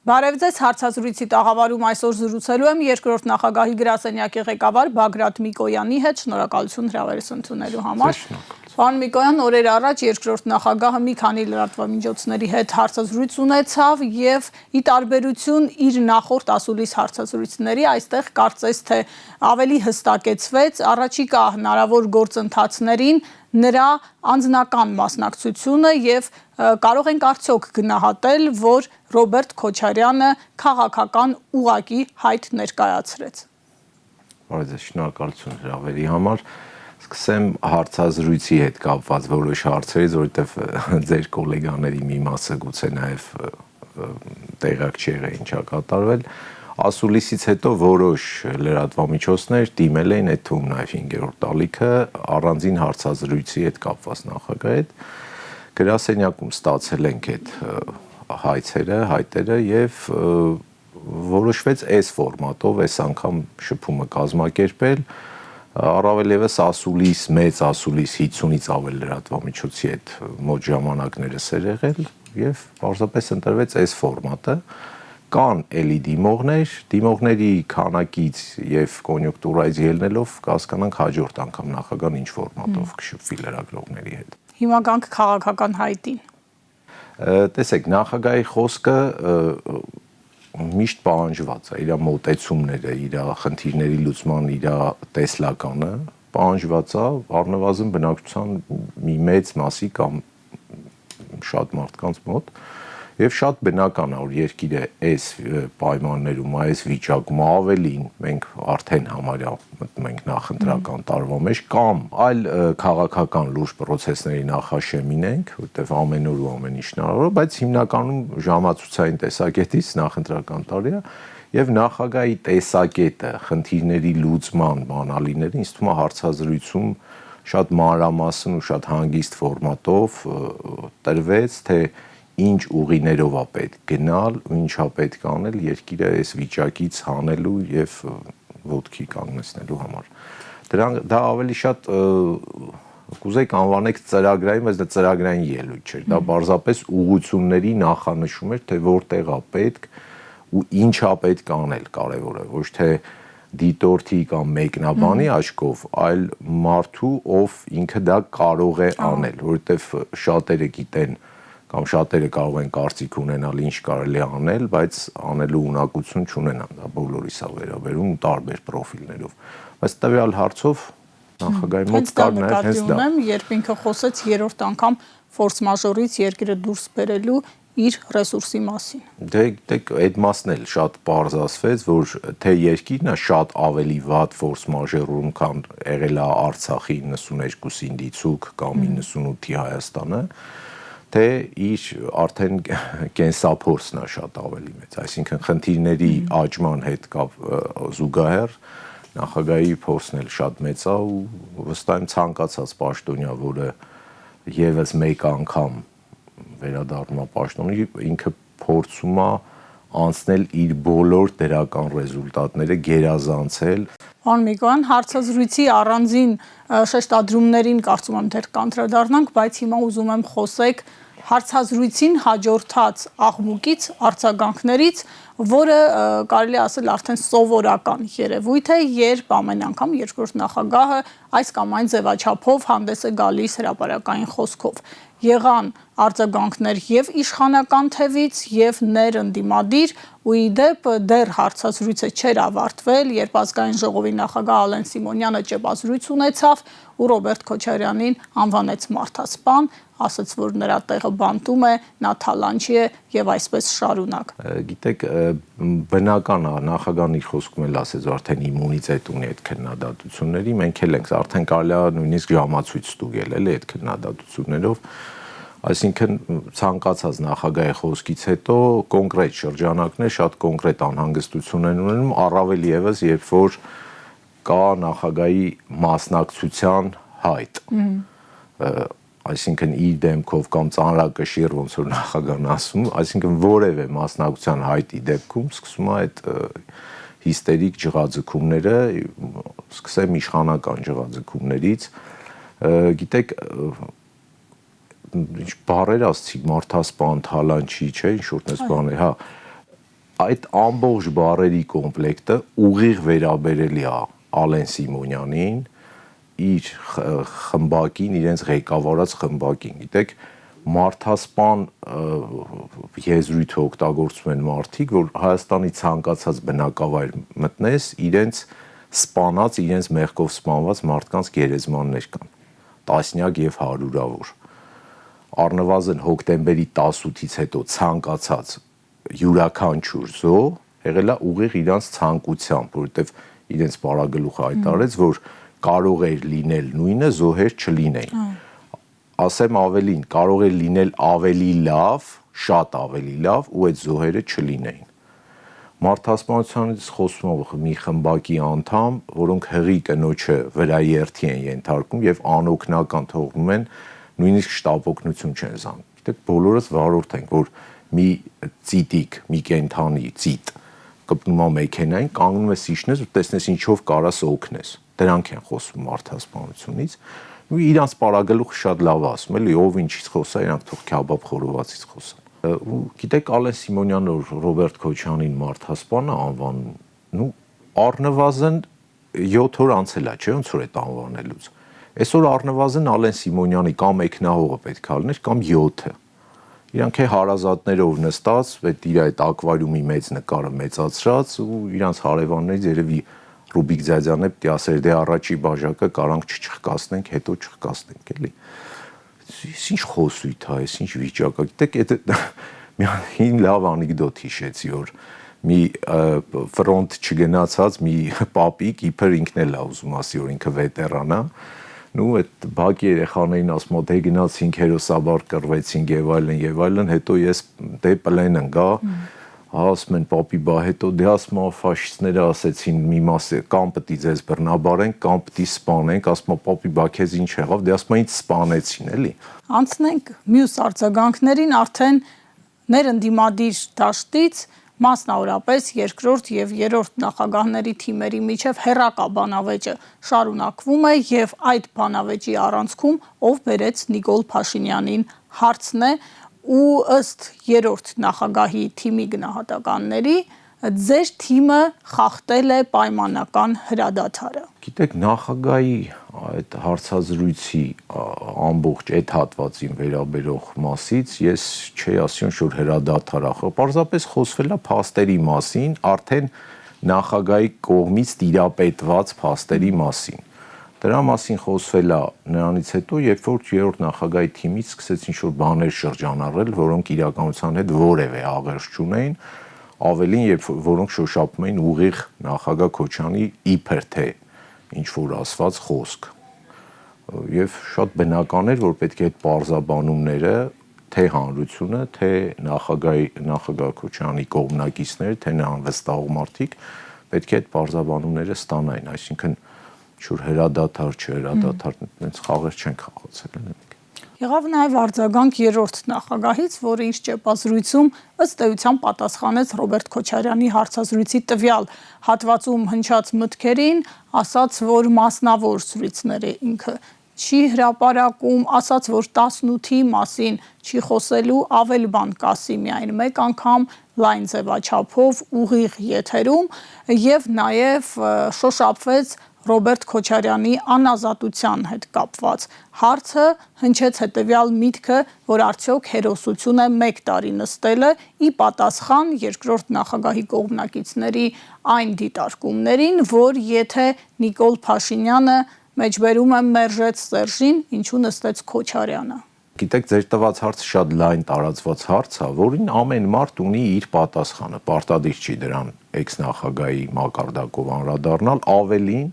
Բարև ձեզ, հարցազրույցի տաղավարում այսօր զրուցելու եմ երկրորդ նախագահի գրասենյակի ղեկավար Բագրատ Միկոյանի հետ, շնորհակալություն հրավերս ընդունելու համար։ Պարոն Միկոյան, օրեր առաջ երկրորդ նախագահը մի քանի լրատվամիջոցների հետ հարցազրույց ունեցավ եւ ի տարբերություն իր նախորդ ասուլիս հարցազրույցների այստեղ կարծես թե ավելի հստակեցվեց առաջիկա հնարավոր գործընթացներին նրա անձնական մասնակցությունը եւ կարող ենք արդյոք գնահատել, որ Ռոբերտ Քոչարյանը քաղաքական ուղղակի հայտ ներկայացրեց։ Բարև ձեզ, շնորհակալություն հրավերի համար։ Սկսեմ հարցազրույցի հետ կապված որոշ հարցերից, որովհետև ձեր գոլեգաների մի մասը գուցե նաև տեղյակ չեղը ինչա կատարվել։ Ասուլիսից հետո որոշ լրատվամիջոցներ դիմել էին, այդ թվում նաև 5-րդ տալիքը առանձին հարցազրույցի հետ կապված նախագահի հետ։ Գրասենյակում ստացել ենք այդ հայտերը եւ որոշվեց այս ֆորմատով այս անգամ շփումը կազմակերպել, առավել եւս ասուլիս, մեծ ասուլիս 50-ից ավել լրատվամիջոցի հետ մոտ ժամանակներս էր եղել եւ պարզապես ընտրվեց այս ֆորմատը։ Կան էլի դիմողների քանակից եւ կոնյունկտուրայից ելնելով կհասկանանք հաջորդ անգամ նախագահան ինչ ֆորմատով կշփվի լրագրողների հետ։ Հիմա գանք քաղաքական հայտին։ Տեսեք, նախագահի խոսքը միշտ պահանջված է, իր մոտեցումները, իր խնդիրների լուծման իր տեսլականը պահանջված է առնվազն բնակչության մի մեծ մասի կամ շատ մարդկանց մոտ եւ շատ բնական է որ երկիրը այս պայմաններում, այս վիճակում ավելին մենք արդեն համարյա մտնում ենք նախընտրական տարվա մեջ կամ այլ քաղաքական լուրջ process-ների նախաշեմին ենք, որտեղ ամեն օր ու ամեն ինչ հնարավոր է, բայց հիմնականում ժամացույցային տեսակետից նախընտրական տարի է եւ նախագահի տեսակետը խնդիրների լուծման բանալիները ինձ թվում է հարցազրույցում շատ մանրամասն ու շատ հանգիստ ֆորմատով տրվեց, թե ինչ ուղիներով է պետք գնալ ու ինչա պետք անել երկիրը այս վիճակից հանելու եւ ոտքի կանգնեցնելու համար։ Դա ավելի շատ կուզեիք անվանեք ծրագրային, բայց դա ծրագրային ելույթ չէր։ Դա պարզապես ուղղությունների նախանշում էր, թե որտեղ է պետք ու ինչա պետք անել կարևորը, ոչ թե դիտորդի կամ մեկնաբանի աչքով, այլ մարդու, ով ինքը դա կարող է անել, որովհետեւ շատերը գիտեն կամ շատերը կարող են կարծիք ունենալ ինչ կարելի է անել, բայց անելու ունակություն չունենան, դա բոլորիս է վերաբերում տարբեր պրոֆիլներով։ Բայց տվյալ հարցով նախագահի մոտ կար նաև հենց դա։ Երբ ինքը խոսեց երրորդ անգամ ֆորս մաժորից երկիրը դուրս բերելու իր ռեսուրսի մասին։ Դեք այդ մասն էլ շատ պարզ ասվեց, որ թե երկիրն է շատ ավելի վատ ֆորս մաժորում, քան եղել է Արցախի 92-ին դիցուկ կամ 98-ի Հայաստանը, թե իր արդեն կենսափորձն է շատ ավելի մեծ, այսինքն խնդիրների աճման հետ զուգահեռ նախագահի փորձն էլ շատ մեծ է ու վստահ եմ ցանկացած պաշտոնյա, որը եւս մեկ անգամ վերադառնում է պաշտոնի, ինքը փորձում է անցնել իր բոլոր դրական ռեզուլտատները, գերազանցել։ Պարոն Միկոյան, հարցազրույցի առանձին շեշտադրումներին կարծում եմ դեռ կանդրադառնանք, բայց հիմա ուզում եմ խոսեք հարցազրույցին հաջորդած աղմուկից, արձագանքներից, որը կարելի ասել արդեն սովորական երևույթ է, երբ ամեն անգամ երկրորդ նախագահը այս կամ այն ձևաչափով հանդես է գալիս հրապարակային խոսքով։ Եղան արձագանքներ եւ իշխանական թևից եւ ներընդդիմադիր ու ի դեպ դեռ հարցազրույցը չէր ավարտվել, երբ ազգային ժողովի նախագահ Ալեն Սիմոնյանը ճեպազրույց ունեցավ ու Ռոբերտ Քոչարյանին անվանեց մարդասպան, ասաց, որ նրա տեղը բանտում է, նա թալանչի է եւ այսպես շարունակ։ Գիտեք, բնական է, նախագահն իր խոսքում էլ ասեց, որ արդեն իմունիտետ ունի այդ քննադատությունների, մենք էլ ենք արդեն կարելի է նույնիսկ ժամացույց ստուգել էլի այդ քննադատություններով, այսինքն ցանկացած նախագահի խոսքից հետո կոնկրետ շրջանակներ, շատ կոնկրետ անհանգստություն են ունենում, առավել եւս երբ որ կա նախագահի մասնակցության հայտ։ Այսինքն իր դեմքով կամ ծանրակշիռ ոնց որ նախագահն ասում, այսինքն որևէ մասնակցության հայտի դեպքում սկսում է այդ հիստերիկ ջղաձգումները, սկսեմ իշխանական ջղաձգումներից, գիտեք, ինչ բառեր ասացիք, մարդասպան, թալանչի, չէ, ինչ որտես բաներ, հա, այդ ամբողջ բառերի կոմպլեկտը ուղիղ վերաբերելի է Ալեն Սիմոնյանին, իր խմբակին, իրենց ղեկավարած խմբակին։ Գիտեք, մարդասպան եզրույթը օգտագործում են մարդիկ, որ Հայաստանի ցանկացած բնակավայր մտնես, իրենց սպանած, իրենց մեղքով սպանված մարդկանց գերեզմաններ կան, տասնյակ եւ հարյուրավոր։ Առնվազն հոկտեմբերի 18-ից հետո ցանկացած յուրաքանչյուր զոհ եղել է ուղիղ իրանց ցանկությամբ, որովհետեւ իրենց բարագլուխը հայտարարեց, որ կարող էր լինել նույնը, զոհեր չլինեին։ Ասեմ ավելին, կարող էր լինել ավելի լավ, շատ ավելի լավ, ու այդ զոհերը չլինեին։ Մարդասպանությունից խոսում մի խմբակի անդամ, որոնք հղի կնոջը վրա երթի են ենթարկում եւ անօգնական թողնում են, նույնիսկ շտապօգնություն չեն զանգում։ Գիտեք, բոլորս վարորդ ենք, որ մի ծիտիկ, մի կենթանի ծիտ կպնում է մեքենային, կանգնում ես իջնես ու տեսնես ինչով կարաս օգնես։ Դրանք են խոսում մարդասպանությունից։ Ու իրանց պարագլուխը շատ լավ ասում, էլի ով ինչից խոսա, իրանք թող քյաբաբ խորովածից խոսան։ Ու գիտեք, Ալեն Սիմոնյանը Ռոբերտ Քոչյանին մարդասպանը անվանում, նու առնվազն 7 օր անցել է, չէ՞, ոնց որ այդ անվանելուց։ Այսօր առնվազն Ալեն Սիմոնյանի կամ մեկնահողը պետք է լիներ, կամ 7-ը։ Իրանք հարազատներով նստած, իր այդ ակվարիումի մեծ նկարը մեծացրած ու իրանց հարևաններից երևի Ռուբիկ Ձյաձյանն է պետք է ասեր դե առաջի բաժակը կարանք չչխկացնենք, հետո չխկացնենք, էլի։ Ինչ խոսույթ է, ինչ վիճակ է։ Գիտեք, մի հին լավ անեկդոտ հիշեցի, որ մի ֆրոնտ չգնացած մի պապիկ իբր ինքն էլ է ուզում ասի, որ ինքը վետերան է։ Նու այդ բակի երեխաներին ասում դե գնացինք հերոսաբար կռվեցինք եւ այլն, հետո ես դե պլեն ընկա, ասում են պապի բա հետո դե ասում ֆաշիստները ասեցին մի մասը կամ պիտի ձեզ բռնաբարենք, կամ պիտի սպանենք, ասում պապի բա քեզ ինչ եղավ, դե ասում ինձ սպանեցին, էլի։ Անցնենք մյուս արձագանքներին, արդեն ներընդդիմադիր դաշտից մասնավորապես երկրորդ եւ երրորդ նախագահների թիմերի միջև հերակա բանավեճը շարունակվում է եւ այդ բանավեճի առանցքում ով բերեց Նիկոլ Փաշինյանին հարցն է ու ըստ երրորդ նախագահի թիմի գնահատականների ձեր թիմը խախտել է պայմանական հրադադարը։ Գիտեք, նախագահի այդ հարցազրույցի ամբողջ այդ հատվածին վերաբերող մասից ես չի ասում, որ հրադադար է, պարզապես խոսվել է փաստերի մասին, արդեն նախագահի կողմից տիրապետված փաստերի մասին։ Դրա մասին խոսվել է նրանից հետո, երբ որ երրորդ նախագահի թիմից սկսեցին ինչ-որ բաներ շրջանառել, որոնք իրականության հետ որևէ աղերս չունեին, ավելին, որոնք շոշափում էին ուղիղ նախագահ Քոչյանի իբր թե ինչ-որ ասված խոսք։ Եվ շատ բնական էր, որ պետք է այդ պարզաբանումները թե հանրությունը, թե նախագահ Քոչյանի կողմնակիցները, թե նրան վստահող մարդիկ պետք է այդ պարզաբանումները ստանային, այսինքն ինչ-որ հրադադար, չհրադադար, այնց խաղեր չեն խաղացել։ Եղավ նաև արձագանք երրորդ նախագահից, որը իր ճեպազրույցում ըստ էության պատասխանեց Ռոբերտ Քոչարյանի հարցազրույցի տվյալ հատվածում հնչած մտքերին, ասաց, որ մասնավոր զրույցներ է ինքը չի հրապարակում, ասաց, որ 18-ի մասին չի խոսելու, ավել բան կասի միայն մեկ անգամ լայն ձևաչափով ուղիղ եթերում եւ նաև շոշափվեց Ռոբերտ Քոչարյանի անազատության հետ կապված հարցը, հնչեց հետևյալ միտքը, որ արդյոք հերոսություն է 1 տարի նստելը, ի պատասխան երկրորդ նախագահի կողմնակիցների այն դիտարկումներին, որ եթե Նիկոլ Փաշինյանը մեջբերում է մերժեց Սերժին, ինչու նստեց Քոչարյանը։ Գիտեք, ձեր տված հարցը շատ լայն տարածված հարց է, որին ամեն մարդ ունի իր պատասխանը, պարտադիր չի դրան էքս-նախագահի մակարդակով անդրադառնալ, ավելին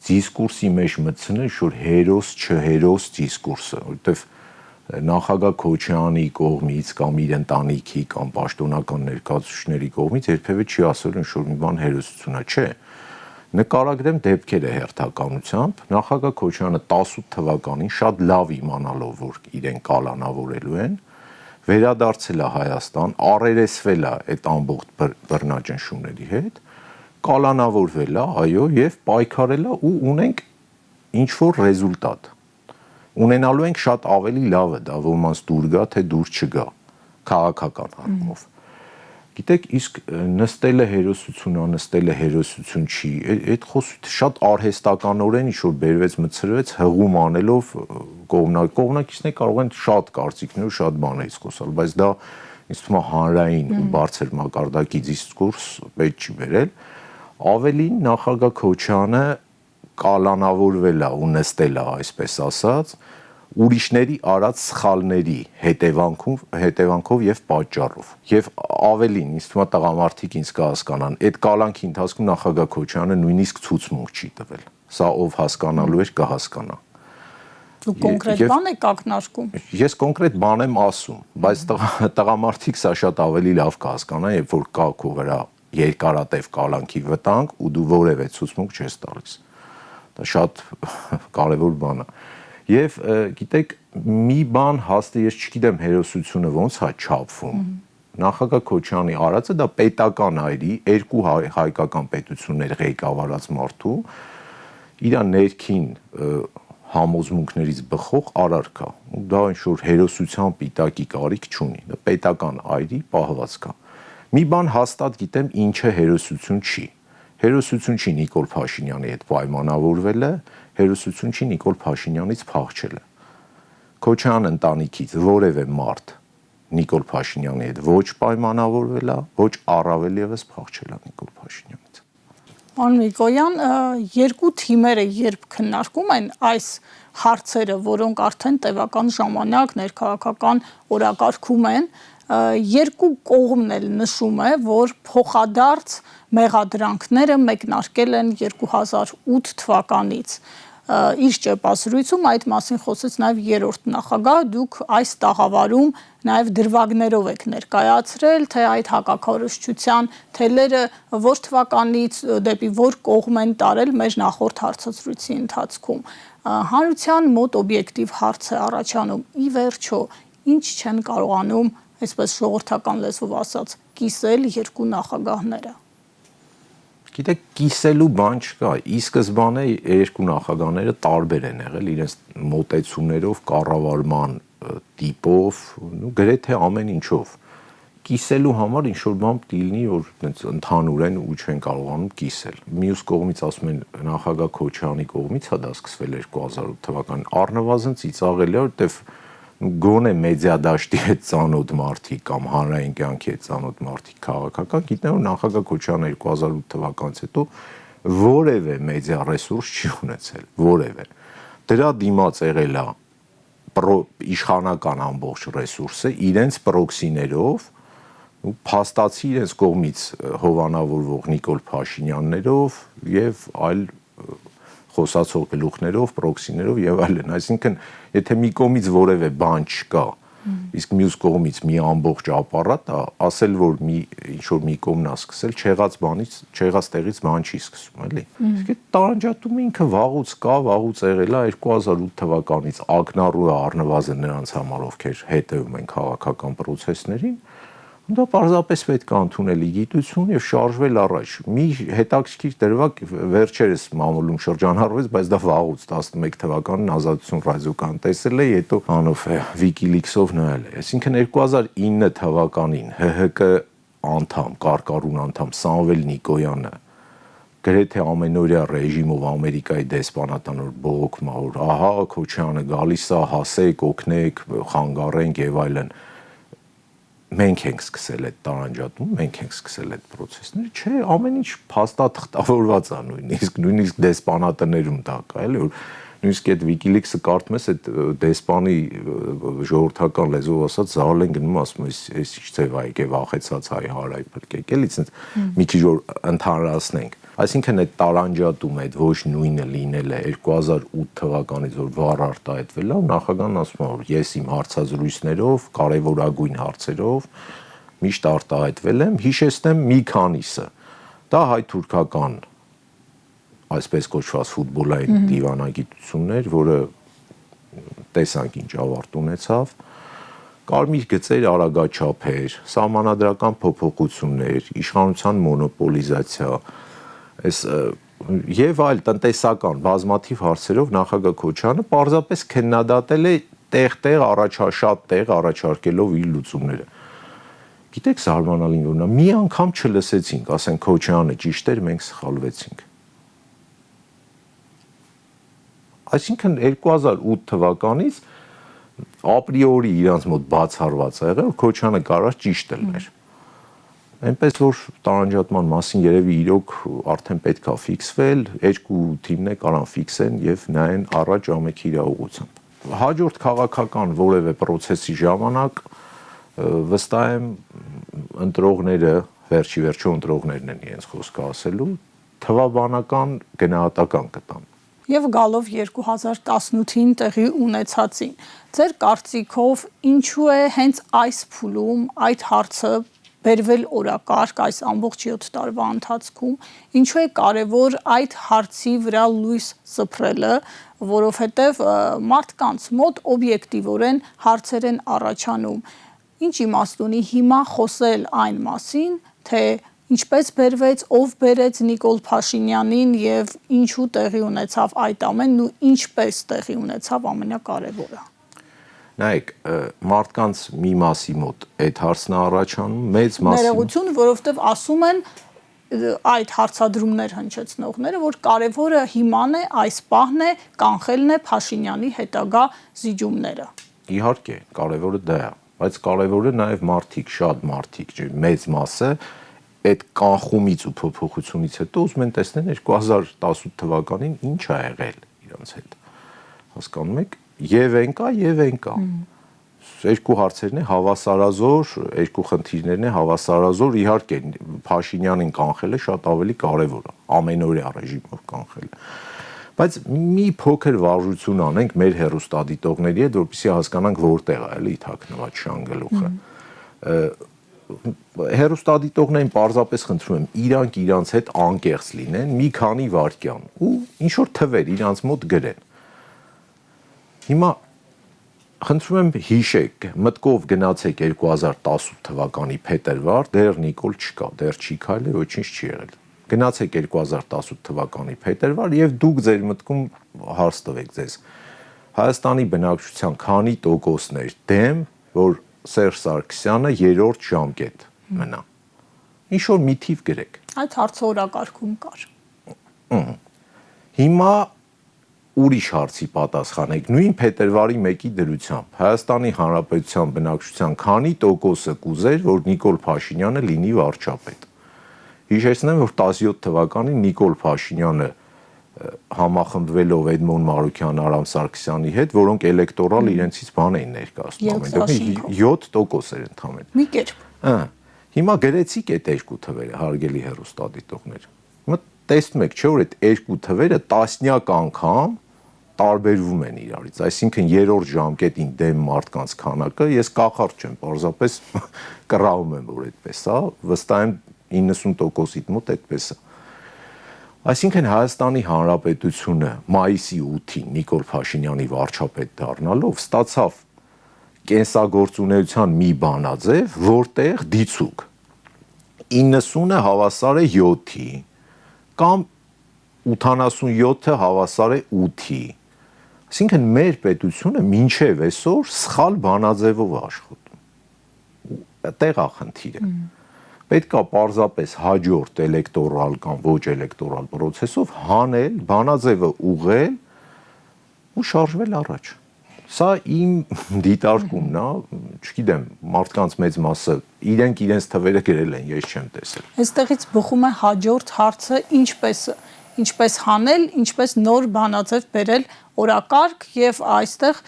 դիսկուրսի մեջ մտցնել ինչ-որ հերոս-չհերոս դիսկուրսը, որովհետև նախագահ Քոչյանի կողմից կամ իր ընտանիքի կամ պաշտոնական ներկայացուցիչների կողմից երբևէ չի ասել ինչ-որ մի բան հերոսություն է, չէ։ Նկարագրեմ դեպքերը հերթականությամբ, նախագահ Քոչյանը 18 թվականին շատ լավ իմանալով, որ իրեն կալանավորելու են, վերադարձել է Հայաստան, առերեսվել է այդ ամբողջ բռնաճնշումների հետ, կալանավորվել է, այո, եւ պայքարել է ու ունենք ինչ-որ ռեզուլտատ։ Ունենալու ենք շատ ավելի լավը, դա ոմանց դուր գա, թե դուր չգա, քաղաքական առումով։ Գիտեք, իսկ նստելը հերոսություն, անստելը հերոսություն չի։ Այդ խոսքը շատ արհեստականորեն ինչ-որ բերվեց, մցրվեց հղում անելով կողմնակիցները կարող են շատ կարծիքներ ու շատ բաներից խոսալ, բայց դա ինձ թվում է հանրային ու բարձր մակարդակի դիսկուրս պետք չի բերել։ Ավելին նախագահ Քոչյանը կալանավորվել է ու նստել է, այսպես ասած, ուրիշների արած սխալների հետևանքով եւ պատճառով։ Եվ ավելին, ինձ թվում է տղամարդիկ ինձ կհասկանան, այդ կալանքի ընթացքում նախագահ Քոչյանը նույնիսկ ցուցմունք չի տվել։ Սա ով հասկանալու էր կհասկանա։ Դու կոնկրետ բան եք ակնարկում։ Ես կոնկրետ բան եմ ասում, բայց տղամարդիկ սա շատ ավելի լավ կհասկանան, երբ որ կա քո վրա երկարատև կալանքի վտանգ ու դու որևէ ցուցմունք չես տալիս։ Դա շատ կարևոր բան է։ Եվ գիտեք, մի բան հաստատ ես չգիտեմ հերոսությունը ոնց է չափվում։ Նախագահ Քոչյանի արածը դա պետական այրի, երկու հայկական պետություններ ղեկավարած մարդու իր ներքին համոզմունքներից բխող արարք է։ Դա ինչ-որ հերոսության պիտակի կարիք չունի։ Դա պետական այրի պահվածք է։ Մի բան հաստատ գիտեմ, ինչը հերոսություն չի։ Հերոսություն չի Նիկոլ Փաշինյանի հետ պայմանավորվելը, հերոսություն չի Նիկոլ Փաշինյանից փախչելը։ Քոչյան ընտանիքից որևէ մարդ Նիկոլ Փաշինյանի հետ ոչ պայմանավորվել է, ոչ առավել եւս փախչել է Նիկոլ Փաշինյանից։ Պարոն Միկոյան, երկու թիմերը երբ քննարկում են այս հարցերը, որոնք արդեն տևական ժամանակ ներքաղաքական օրակարգում են, երկու կողմն էլ նշում է, որ փոխադարձ մեղադրանքները մեկնարկել են 2008 թվականից։ Իր ճեպազրույցում այդ մասին խոսեց նաև երրորդ նախագահ, դուք այս տաղավարում նաև դրվագներով եք ներկայացրել, թե այդ հակակառուցչության թելերը որ թվականից դեպի որ կողմ են տարել մեր նախորդ հարցազրույցի ընթացքում։ Հանրության մոտ օբյեկտիվ հարց է առաջանում՝ ի վերջո ինչ չեն կարողանում, այսպես ժողովրդական լեզվով ասած, կիսել երկու նախագահները։ Գիտեք, կիսելու բան չկա։ Ի սկզբանե երկու նախագահները տարբեր են եղել իրենց մոտեցումներով, կառավարման տիպով, գրեթե ամեն ինչով։ Կիսելու համար ինչ որ բան լինի, որ ընդհանուրեն ու չեն կարողանում կիսել։ Մյուս կողմից ասում են նախագահ Քոչյանի կողմից է դա սկսվել 2008 թվականին, առնվազն ծիծաղելի է, որտեվ գոնե մեդիա դաշտի հետ ծանոթ մարդիկ կամ հանրային կյանքի հետ ծանոթ մարդիկ քաղաքական գիտեն, որ նախագահ Քոչյանը 2008 թվականից հետո որևէ մեդիա ռեսուրս չի ունեցել, որևէ։ Դրա դիմաց եղել է իշխանական ամբողջ ռեսուրսը իրենց պրոքսիներով ու փաստացի իրենց կողմից հովանավորվող Նիկոլ Փաշինյաններով եւ այլ խոսացող գլուխներով, պրոքսիներով եւ այլն, այսինքն եթե մի կողմից որևէ բան չկա, իսկ մյուս կողմից մի ամբողջ ապարատ է, ասել որ ինչ որ մի կողմն է սկսել, չեղած տեղից բան չի սկսում, էլի։ Իսկ այդ տարանջատումը ինքը վաղուց կա, վաղուց եղել է 2008 թվականից ակնառու է առնվազն նրանց համար, ովքեր հետևում են քաղաքական պրոցեսներին, դա պարզապես պետք է ընդունելի գիտություն եւ շարժվել առաջ։ Մի հետաքրքիր դրվագ վերջերս մամուլում շրջանառվեց, բայց դա վաղուց 11 թվականին Ազատություն ռադիոկան տեսել է, հետո անով Wikileaks-ով նայել է։ Այսինքն 2009 թվականին ՀՀԿ անդամ, կարկառուն անդամ Սամվել Նիկոյանը գրեթե ամենօրյա ռեժիմով Ամերիկայի դեսպանատան որ բողոքում որ ահա Քոչյանը գալիս է, հասեք, օգնեք, խանգարենք եւ այլն։ Մենք ենք սկսել այդ տարանջատում, մենք ենք սկսել այդ process-ները, չէ, ամեն ինչ փաստաթղթավորված է նույնիսկ դեսպանատներում դա կա, էլի, որ նույնիսկ այդ Wikileaks-ը կարդում ես այդ դեսպանի ժողովրդական լեզվով ասած զալ են գնում, ասում ես, այս ինչ ձև է եկել վախեցած հայ հարայ բրկեք, էլի, ցենց մի քիչ որ ընդհանրացնենք։ Այսինքն այդ տարանջատումը, այդ ոչ նույնը լինելը 2008 թվականից որ վառ արտահայտվել է, նախագահն ասում է, որ ես իմ հարցազրույցներով, կարևորագույն հարցերով միշտ արտահայտվել եմ, հիշեցնեմ մի քանիսը։ Դա հայ-թուրքական այսպես կոչված ֆուտբոլային դիվանագիտություններ, որը տեսանք ինչ ավարտ ունեցավ, կարմիր գծեր, արագաչափեր, սահմանադրական փոփոխություններ, իշխանության մոնոպոլիզացիա, եւ այլ տնտեսական բազմաթիվ հարցերով նախագահ Քոչյանը պարզապես քննադատել է տեղ-տեղ շատ տեղ առաջարկելով իր լուծումները։ Գիտեք զարմանալին որ նա մի անգամ չլսեցինք, ասեն Քոչյանը ճիշտ էր, մենք սխալվեցինք։ Այսինքն 2008 թվականից ապրիորի իրանց մոտ բացառված ա եղել, Քոչյանը կարա ճիշտ ելներ։ Այնպես որ տարանջատման մասին երևի իրոք արդեն պետք է ֆիքսվել, երկու թիմն է կարան ֆիքսեն եւ նայեն առաջ ամենքի իրողությամբ։ Հաջորդ քաղաքական որևէ process-ի ժամանակ վստահ եմ ընտրողները, վերջի վերջո ընտրողներն են իրենց խոսքը ասելու, թվաբանական գնահատական կտան։ Եվ գալով 2018-ին տեղի ունեցածին, ձեր կարծիքով ինչու է հենց այս փուլում այդ հարցը բերվել օրակարգ այս ամբողջ 7 տարվա ընթացքում, ինչու է կարևոր այդ հարցի վրա լույս սփռելը, որովհետև մարդկանց մոտ օբյեկտիվորեն հարցեր են առաջանում։ Ինչ իմաստ ունի հիմա խոսել այն մասին, թե ինչպես բերվեց, ով բերեց Նիկոլ Փաշինյանին եւ ինչու տեղի ունեցավ այդ ամենն ու ինչպես տեղի ունեցավ ամենակարևորը։ Նայեք, մարդկանց մի մասի մոտ այդ հարցն առաջանում, մեծ մասի ներողություն, որովհետև ասում են այդ հարցադրումներ հնչեցնողները, որ կարևորը հիման է, այս պահն է, կանխելն է Փաշինյանի հետագա զիջումները։ Իհարկե, կարևորը դա է, բայց կարևորը նաև մարդիկ, շատ մարդիկ, մեծ մասը այդ կանխումից ու փոփոխությունից հետո ուզում են տեսնել 2018 թվականին ինչ ա եղել իրենց հետ։ Հասկանում եք, եւ այն կա, եւ այն կա։ Երկու հարցերն է հավասարազոր, երկու խնդիրներն է հավասարազոր, իհարկե Փաշինյանին կանխելը շատ ավելի կարևոր է, ամենօրյա ռեժիմով կանխելը։ Բայց մի փոքր վարժություն անենք մեր հեռուստադիտողների հետ, որպեսզի հասկանանք որտեղ է էլի թաքնված շանգլուխը։ Հեռուստադիտողներին պարզապես խնդրում եմ իրանք իրանց հետ անկեղծ լինեն մի քանի վայրկյան ու ինչ որ թվեր իրանց մոտ գրեն։ Հիմա խնդրում եմ հիշեք, մտկով գնացեք 2018 թվականի փետրվար, դեռ Նիկոլ չկա, դեռ չի քայլել, ոչինչ չի եղել։ Գնացեք 2018 թվականի փետրվար եւ դուք ձեր մտքում հարց տվեք ձեզ։ Հայաստանի բնակչության քանի տոկոսներ դեմ, որ Սերժ Սարգսյանը երրորդ ժամկետ մնա։ Ինչ որ մի թիվ գրեք։ Այդ հարցը օրակարգում կար։ Հիմա ուրիշ հարցի պատասխանեք։ Նույն փետրվարի 1-ի դրությամբ Հայաստանի Հանրապետության բնակչության քանի տոկոսը կուզեր, որ Նիկոլ Փաշինյանը լինի վարչապետ։ Հիշեցնեմ, որ 17 թվականին Նիկոլ Փաշինյանը համախմբվելով Էդմոն Մարուկյան, Արամ Սարգսյանի հետ, որոնք էլեկտորալ իրենցից բան էին ներկայացնում, 7% էր ընդհանրապես։ Մի կերպ։ Հիմա գրեցիք այդ երկու թվերը, հարգելի հեռուստադիտողներ։ Հիմա տեսնում եք, չէ՞ որ այդ երկու թվերը տասնյակ անգամ տարբերվում են իրարից, այսինքն երրորդ ժամկետին դեմ մարդկանց քանակը, ես կախարդ չեմ, պարզապես կռահում եմ, որ այդպես է, վստահ եմ 90%-ից մոտ այդպես է։ Այսինքն Հայաստանի Հանրապետությունը մայիսի 8-ին Նիկոլ Փաշինյանի վարչապետ դառնալով ստացավ կենսագործունեության մի բանաձև, որտեղ դիցուկ 90-ը հավասար է 7-ի կամ 87-ը հավասար է 8-ի։ Այսինքն մեր պետությունը մինչև այսօր սխալ բանաձևով է աշխատում։ Այդտեղ է խնդիրը։ Պետք է պարզապես հաջորդ էլեկտորալ կամ ոչ էլեկտորալ process-ով հանել, բանաձևը ուղղել ու շարժվել առաջ։ Սա իմ դիտարկումն է, չգիտեմ, մարդկանց մեծ մասը իրենք իրենց թվերը գրել են, ես չեմ տեսել։ Այստեղից բխում է հաջորդ հարցը ինչպես հանել, ինչպես նոր բանաձև բերել օրակարգ եւ այստեղ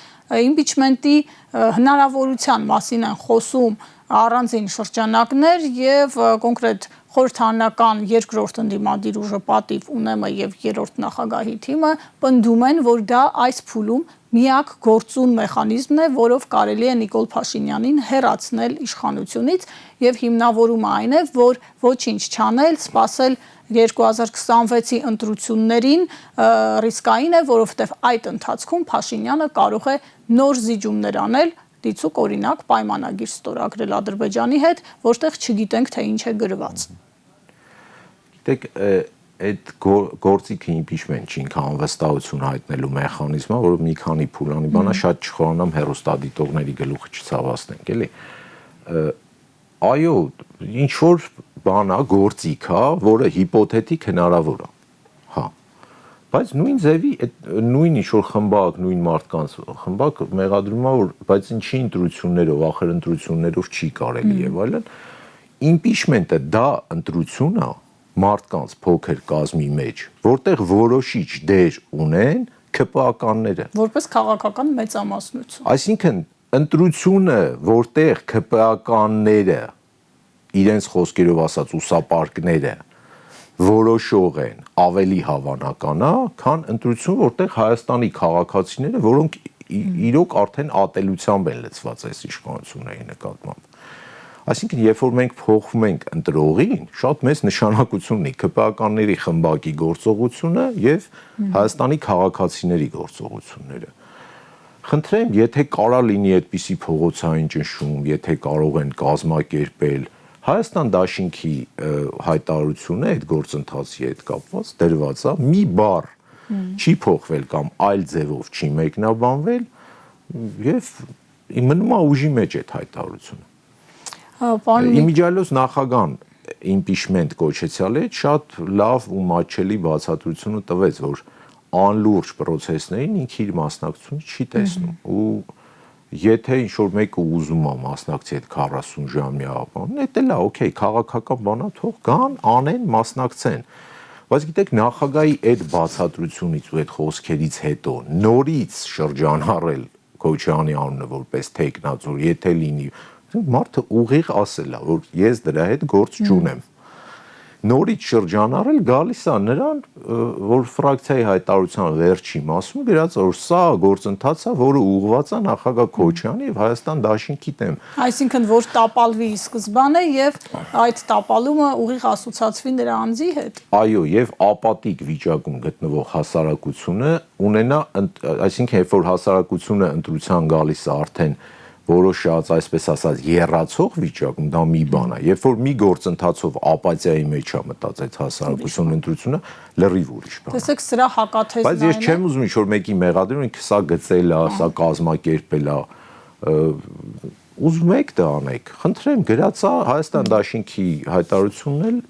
իմպիչմենտի հնարավորության մասին են խոսում առանձին շրջանակներ եւ կոնկրետ խորհրդարանական երկրորդ ընդդիմադիր ուժը պատիվ ունեմը եւ երրորդ նախագահի թիմը պնդում են, որ դա այս փուլում միակ գործուն մեխանիզմն է, որով կարելի է Նիկոլ Փաշինյանին հեռացնել իշխանությունից եւ հիմնավորումը այն է, որ ոչինչ չանել, սпасել 2026-ի ընտրություններին ռիսկային է, որովհետեւ այդ ընթացքում Փաշինյանը կարող է նոր զիջումներ անել, դիցուկ օրինակ պայմանագիր ստորագրել Ադրբեջանի հետ, որտեղ չգիտենք թե ինչ է գրված։ Գիտեք, այդ գործիքը impeachment-ի անվստահություն հայտնելու մեխանիզմը, որը մի քանի փուլանի բանա շատ չխորանամ հեռուստադիտողների գլուխը չցավացնենք, էլի։ Այո, ինչ որ բան է, գործիք է, որը հիպոթետիկ հնարավոր է։ Հա։ Բայց նույն ձևի նույն ինչ որ խմբակ, նույն մարդկանց խմբակ մեղադրում է, որ բայց ինչի ընտրություններով, ախր ընտրություններով չի կարելի եւ այլն։ Impeachment-ը դա ընտրություն է մարդկանց փոքր կազմի մեջ, որտեղ որոշիչ դեր ունեն ԿՊԱ-կանները։ Որպես քաղաքական մեծամասնություն։ Այսինքն ընտրությունը, որտեղ ԿՊԱ-կանները իրենց խոսքերով ասած ուսապարկները որոշող են, ավելի հավանական է, քան ընտրություն, որտեղ Հայաստանի քաղաքացիները, որոնք իրոք արդեն ատելությամբ են լցված այս իշխանությունների նկատմամբ։ Այսինքն, երբ որ մենք փոխվում ենք ընտրողին, շատ մեծ նշանակություն ունի ԿՊԱ-կանների խմբակի գործողությունը եւ Հայաստանի քաղաքացիների գործողությունները։ Խնդրեմ, եթե կարա լինի այդպիսի փողոցային ճնշում, եթե կարող են կազմակերպել Հայաստան դաշինքի հայտարարությունը այդ գործընթացի հետ կապված դրված է, մի բառ չի փոխվել կամ այլ ձևով չի մեկնաբանվել եւ մնում է ուժի մեջ այդ հայտարարությունը։ Իմիջիալոց նախագահան impeachment կոչեցյալ է շատ լավ ու մատչելի բացատրությունը տվեց, որ անլուրջ process-ներին ինքը իր մասնակցությունը չի տեսնում ու եթե ինչ-որ մեկը ուզում է մասնակցի այդ 40 ժամյա բան, դա էլ է, օքեյ, քաղաքական բանա թող գան, անեն, մասնակցեն։ Բայց գիտեք, նախագահի այդ բացատրությունից ու այդ խոսքերից հետո նորից շրջանառել Քոչարյանի անունը որպես տեխնացու, եթե լինի, մարդը ուղիղ ասել է, որ ես դրա հետ գործ չունեմ։ Նորից շրջանառել գալիս է նրան, որ ֆրակցիայի հայտարարության վերջի մասում գրած որ սա գործընթաց է, որը ուղղված է նախագահ Քոչարյանի եւ Հայաստան դաշինքի դեմ։ Այսինքն, որ տապալվի սկզբանը եւ այդ տապալումը ուղիղ ասոցացվի նրա անձի հետ։ Այո, եւ ապատիկ վիճակում գտնվող հասարակությունը ունենա, այսինքն, երբ որ հասարակությունը ընտրության գալիս է արդեն որոշած, այսպես ասած, եռացող վիճակում դա մի բան է։ Երբ որ մի գործընթացով ապաթիայի մեջ է մտած այդ հասարակություն ընտրությունը, լրիվ ուրիշ բան է։ Տեսեք, սրա հակաթեզն Բայց ես չեմ ուզում ինչ-որ մեկի մեղադրում, ինքը սա գծել է, սա կազմակերպել է։ Ուզում եք դա անեք։ Խնդրեմ, գրած է Հայաստան դաշինքի հայտարարությունն էլ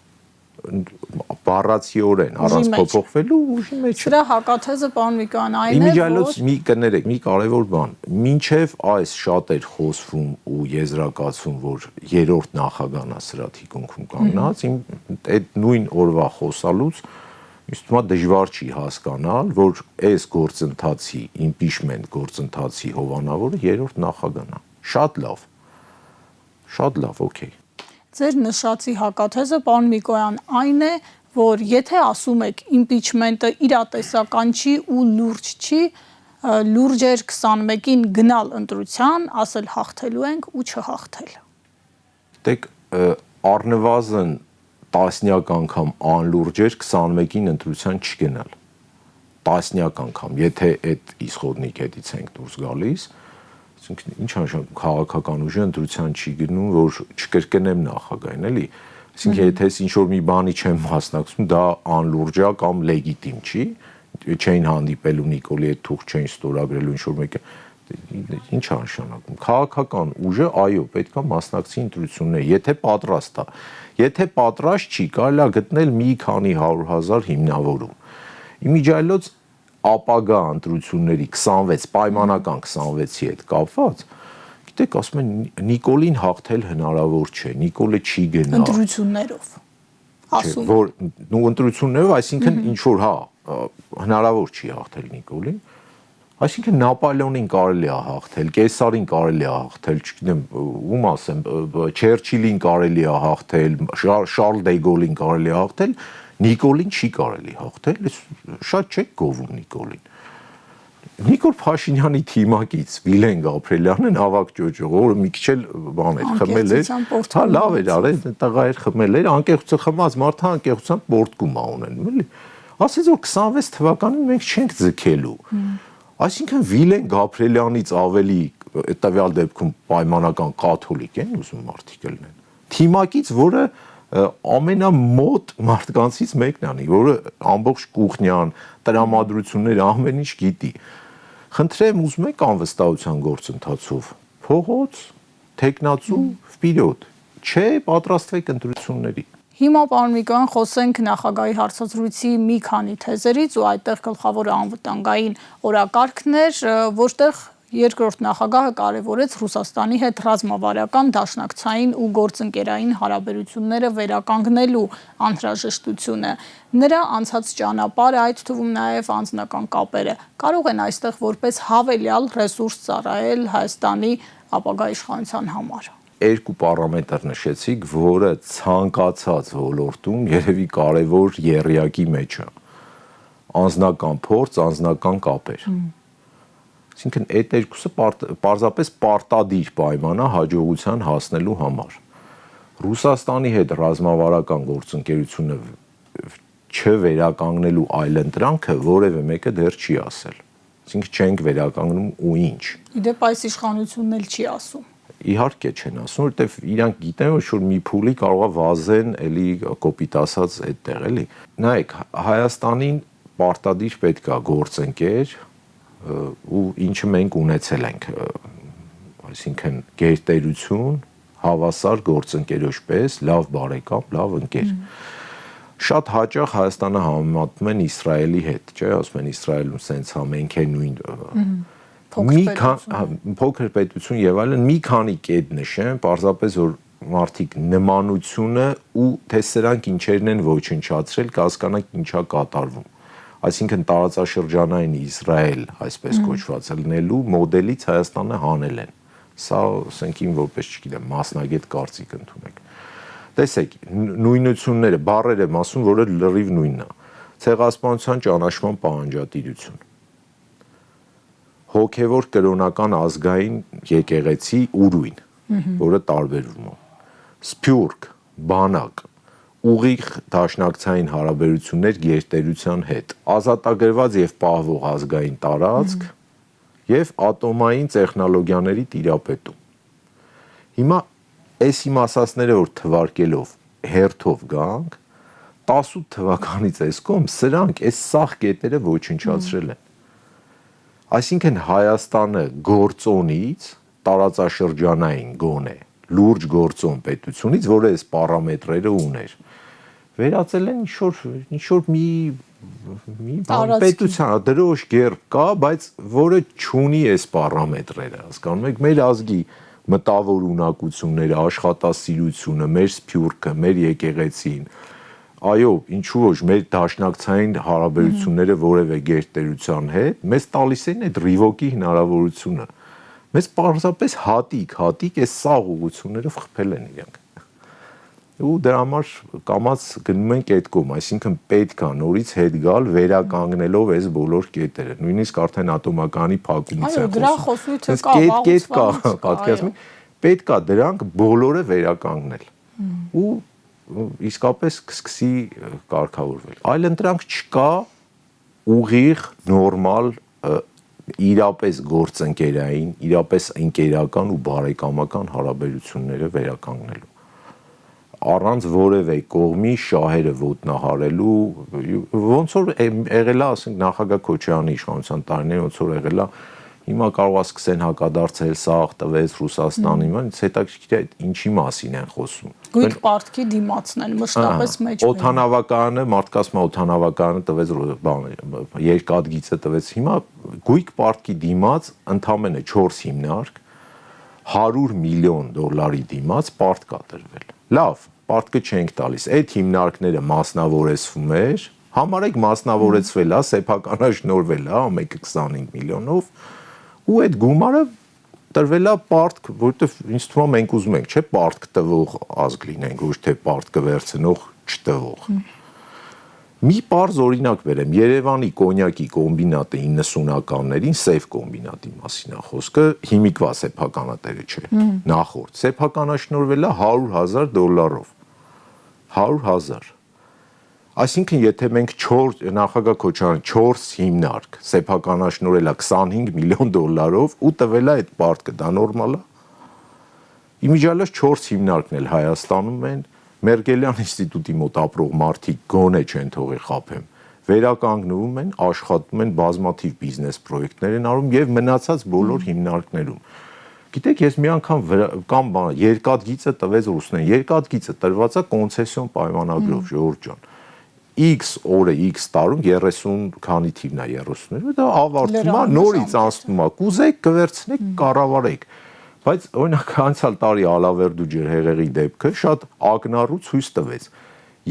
բառացիորեն առանց փոփոխվելու ուժի մեջ։ Սրա հակաթեզը պարոն Միկոյան այն է, Իմիջիալոց մի կներեք, մի կարևոր բան։ Մինչև այս շատ էր խոսվում ու եզրակացվում, որ երրորդ նախագահն է սրա թիկունքում կանգնած, այդ նույն օրվա խոսալուց ինձ թվում է դժվար չի հասկանալ, որ այս գործընթացի, impeachment գործընթացի հովանավորը երրորդ նախագահն է։ Շատ լավ, օքեյ։ Ձեր նշածի հակաթեզը, պարոն Միկոյան, այն է, որ եթե ասում եք impeachment-ը իրատեսական չի ու լուրջ չի, լուրջ էր 21-ին գնալ ընտրության, ասել հաղթելու ենք ու չհաղթել։ Դեք առնվազն տասնյակ անգամ անլուրջ էր 21-ին ընտրության չգնալ։ Տասնյակ անգամ, եթե այդ իսխոդնիկ հետից ենք դուրս գալիս, ինչ նշանակում քաղաքական ուժը ընտրության չի գնում, որ չկրկնեմ նախագահին, էլի։ Այսինքն եթե ինչ-որ մի բանի չեմ մասնակցում, դա անլուրջ է կամ լեգիտիմ չի, չէին հանդիպելու Նիկոլի հետ թուղթ չէին ստորագրելու ինչ-որ մեկը, ինչ է նշանակում։ Քաղաքական ուժը, այո, պետք է մասնակցի ընտրությունների, եթե պատրաստ է։ Եթե պատրաստ չի, կարելի է գտնել մի քանի 100,000 հիմնավորում։ Իմիջիալոց ապագա ընտրությունների 26 պայմանական 26-ի հետ կապված, գիտեք, ասում են Նիկոլին հաղթել հնարավոր չէ, Նիկոլը չի գնա ընտրություններով։ Ասում որ ընտրություններով, այսինքն ինչ որ հնարավոր չի հաղթել Նիկոլին, այսինքն Նապոլեոնին կարելի է հաղթել, Կեսարին կարելի է հաղթել, չգիտեմ, ում ասեմ, Չերչիլին կարելի է հաղթել, Շարլ դե Գոլին կարելի է հաղթել, Նիկոլին չի կարելի հաղթել, շատ չեք գովում Նիկոլին։ Նիկոլ Փաշինյանի թիմակից Վիլեն Գաբրելյանն ավակ ճոճողը, որը մի քիչ էլ բան էր, խմել էր, հա լավ էր արել, տղա էր խմել էր, անկեղծության խմած մարդը անկեղծության պորտկում ա ունենում, էլի։ Ասեց որ 26 թվականին մենք չենք ձգելու։ Այսինքն Վիլեն Գաբրելյանից ավելի տվյալ դեպքում պայմանական կաթոլիկ են ուզում մարդիկ լինեն։ Թիմակից, որը ամենամոտ մարդկանցից մեկն անի, որը ամբողջ կուխնյան, տրամադրություններ ամեն ինչ գիտի։ Խնդրեմ, ուզում եք անվստահության գործընթացով, փողոց, տեխնացու, վպիրոտ, չէ, պատրաստվեք ընտրությունների։ Հիմա պարոն Միկոյան խոսենք նախագահի հարցազրույցի մի քանի թեզերից ու այդտեղ գլխավորը անվտանգային օրակարգն էր, որտեղ երկրորդ նախագահը կարևորեց Ռուսաստանի հետ ռազմավարական, դաշնակցային ու գործընկերային հարաբերությունները վերականգնելու անհրաժեշտությունը։ Նրա անցած ճանապարհը, այդ թվում նաև անձնական կապերը, կարող են այստեղ որպես հավելյալ ռեսուրս ծառայել Հայաստանի ապագա իշխանության համար։ Երկու պարամետր նշեցիք, որը ցանկացած ոլորտում երևի կարևոր եռյակի մեջ է։ Անձնական փորձ, անձնական կապեր։ Այսինքն այդ երկուսը պարզապես պարտադիր պայման է հաջողության հասնելու համար։ Ռուսաստանի հետ ռազմավարական գործընկերությունը չվերականգնելու այլընտրանքը որևէ մեկը դեռ չի ասել։ Այսինքն չենք վերականգնում ու ինչ։ Իդեպ այս իշխանությունն էլ չի ասում։ Իհարկե չեն ասում, որովհետև իրանք գիտեն, որ մի փուլի կարող է վազեն, էլի կոպիտ ասած այդտեղ էլի։ Նայեք, Հայաստանին պարտադիր պետք է գործընկեր ու ինչը մենք ունեցել ենք, այսինքն գերտերություն, հավասար գործընկերոջ պես, լավ բարեկամ, լավ ընկեր։ Շատ հաճախ Հայաստանը համեմատում են Իսրայելի հետ, չէ՞, ասում են Իսրայելում սենց հա մենք է նույն փոքր պետություն եւ այլն, մի քանի կետ նշեմ, պարզապես որ մարդիկ նմանությունը ու թե սրանք ինչերն են ոչնչացրել, կհասկանանք ինչա կատարվում։ Այսինքն տարածաշրջանային Իսրայել, այսպես կոչված լինելու մոդելից Հայաստանը հանել են։ Սա ասենք իմ որպես, չգիտեմ, մասնագետ կարծիք ընդունեք։ Տեսեք, նույնությունները, բառեր եմ ասում, որը լրիվ նույնն է։ Ցեղասպանության ճանաչման պահանջատիրություն։ Հոգևոր կրոնական ազգային եկեղեցի ուրույն, որը տարբերվում է։ Սփյուռք, բանակ, ուղիղ դաշնակցային հարաբերություններ գերտերության հետ, ազատագրված եւ պահվող ազգային տարածք եւ ատոմային տեխնոլոգիաների տիրապետում։ Հիմա այս իմ ասածները որ թվարկելով հերթով գանք 18 թվականից այսքոմ սրանք այս սաղ կետերը ոչնչացրել են։ Այսինքն Հայաստանը գործոնից տարածաշրջանային գոնե լուրջ գործոն պետությունից, որը այս պարամետրերը ուներ, վերածել են ինչ-որ մի պետության դրոշ գերբ կա, բայց որը չունի այս պարամետրերը, հասկանում եք, մեր ազգի մտավոր ունակությունները, աշխատասիրությունը, մեր սփյուռքը, մեր եկեղեցին, այո, ինչու ոչ, մեր դաշնակցային հարաբերությունները որևէ գերտերության հետ, մեզ տալիս են այդ ռիվոկի հնարավորությունը։ Մեզ պարզապես հատիկ այս սաղ ուղղություններով խփել են իրենք։ Ու դրա համար կամած գնում ենք այդ կողմ, այսինքն պետք է նորից հետ գալ վերականգնելով այս բոլոր կետերը, նույնիսկ արդեն ատոմականի փակումից են խոսում։ Այո, դրա խոսույթը կա, կետ կա, պատկերացնում եք, պետք է դրանք բոլորը վերականգնել։ Ու իսկապես կսկսի կարգավորվել։ Այլ ընտրանք չկա ուղիղ նորմալ իրապես գործընկերային, իրապես ընկերական ու բարեկամական հարաբերությունները վերականգնելու։ Առանց որևէ կողմի շահերը ոտնահարելու, ոնց որ եղել է, ասենք նախագահ Քոչարյանի իշխանության տարիներին ոնց որ եղել է, հիմա կարող է սկսեն հակադարձել, սաղ տվեց Ռուսաստանի, ինձ հետաքրքիր է ինչի մասին են խոսում։ Գույք պարտքի դիմացն են մշտապես մեջ։ Օդանավականը, մարդկասմա օդանավականը տվեց երկաթգիծը տվեց։ Հիմա գույք պարտքի դիմաց ընդամենը 4 հիմնարկ $100 միլիոն դիմաց պարտ կա տրվել։ Լավ, պարտքը չենք տալիս։ Այդ հիմնարկները մասնավորեցվում էր, համարեք մասնավորեցվել է, սեփականաշնորհվել է, մեկը 25 միլիոնով, ու այդ գումարը տրվել է պարտք, որովհետև ինձ թվում է մենք ուզում ենք, չէ, պարտք տվող ազգ լինենք, ոչ թե պարտքը վերցնող չտվող։ Մի պարզ օրինակ վերեմ, Երևանի կոնյակի կոմբինատը 90-ականներին, սև կոմբինատի մասին է խոսքը, հիմիկվա սեփականատերը չէ, նախորդ, սեփականաշնորհվել է $100,000, 100,000։ Այսինքն, եթե մենք նախագահ Քոչարյան 4 հիմնարկ սեփականաշնորհել է $25 միլիոն ու տվել է այդ պարտքը, դա նորմալ է։ Իմիջիալոց 4 հիմնարկն էլ Հայաստանում են, Մերգելյան ինստիտուտի մոտ ապրող մարդիկ գոնե չեն թողի խաբեմ, վերականգնվում են, աշխատում են, բազմաթիվ բիզնես պրոյեկտներ են արում եւ մնացած բոլոր հիմնարկներում։ Գիտեք, ես մի անգամ կամ երկաթգիծը տվեց Ռուսնեն, երկաթգիծը տրված է կոնցեսիոն պայմանագրով, Ժողովուրդ ջան։ X օրը X տարում 30 քանի թիվն է 30-ը, դա ավարտվում է, նորից անցնում է, կուզեք կվերցնեք, կառավարեք։ Բայց օրինակ անցյալ տարի Ալավերդու ջրհեղեղի դեպքը շատ ակնառու ցույց տվեց։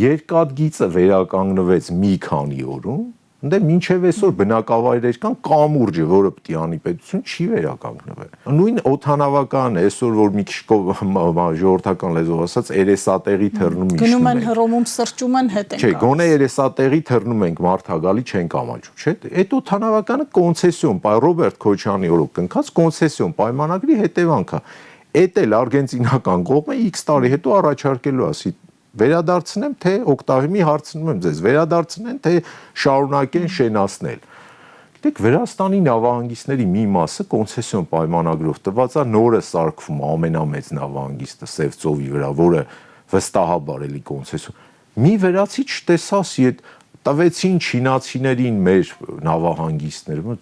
Երկաթգիծը վերականգնվեց մի քանի օրում, Դե մինչև այսօր բնակավայրեր կան կամուրջը, որը պետք է անի պետություն, չի վերականգնվել։ Նույն օդանավականը այսօր որ մի քիչ ժողովրդական լեզվով ասած երեսատեղի թռնում իշնում են։ Գնում են հռոմում սրճում են հետ են։ Չէ, գոնե երեսատեղի թռնում ենք մարդագալի չենք ամաչում, չէ՞։ Այդ օդանավականը կոնցեսիոն, Ռոբերտ Քոչյանի օրոք կնքած կոնցեսիոն պայմանագրի հետևանք է։ Էդ էլ արգենտինական կողմը X տարի հետո առաջարկելու ասի վերադարձնեմ, թե օկտավիմի հարցնում եմ ձեզ, վերադարձնեն, թե շարունակեն շենացնել։ Գիտեք, Վրաստանի նավահանգիստների մի մասը կոնցեսիոն պայմանագրով տված է, նորը սարքվում ամենամեծ նավահանգիստը Սև ծովի վրա, որը վստահաբար էլի կոնցեսիոն։ Մի վրացի չտեսասի այդ տվեցին չինացիներին մեր նավահանգիստները,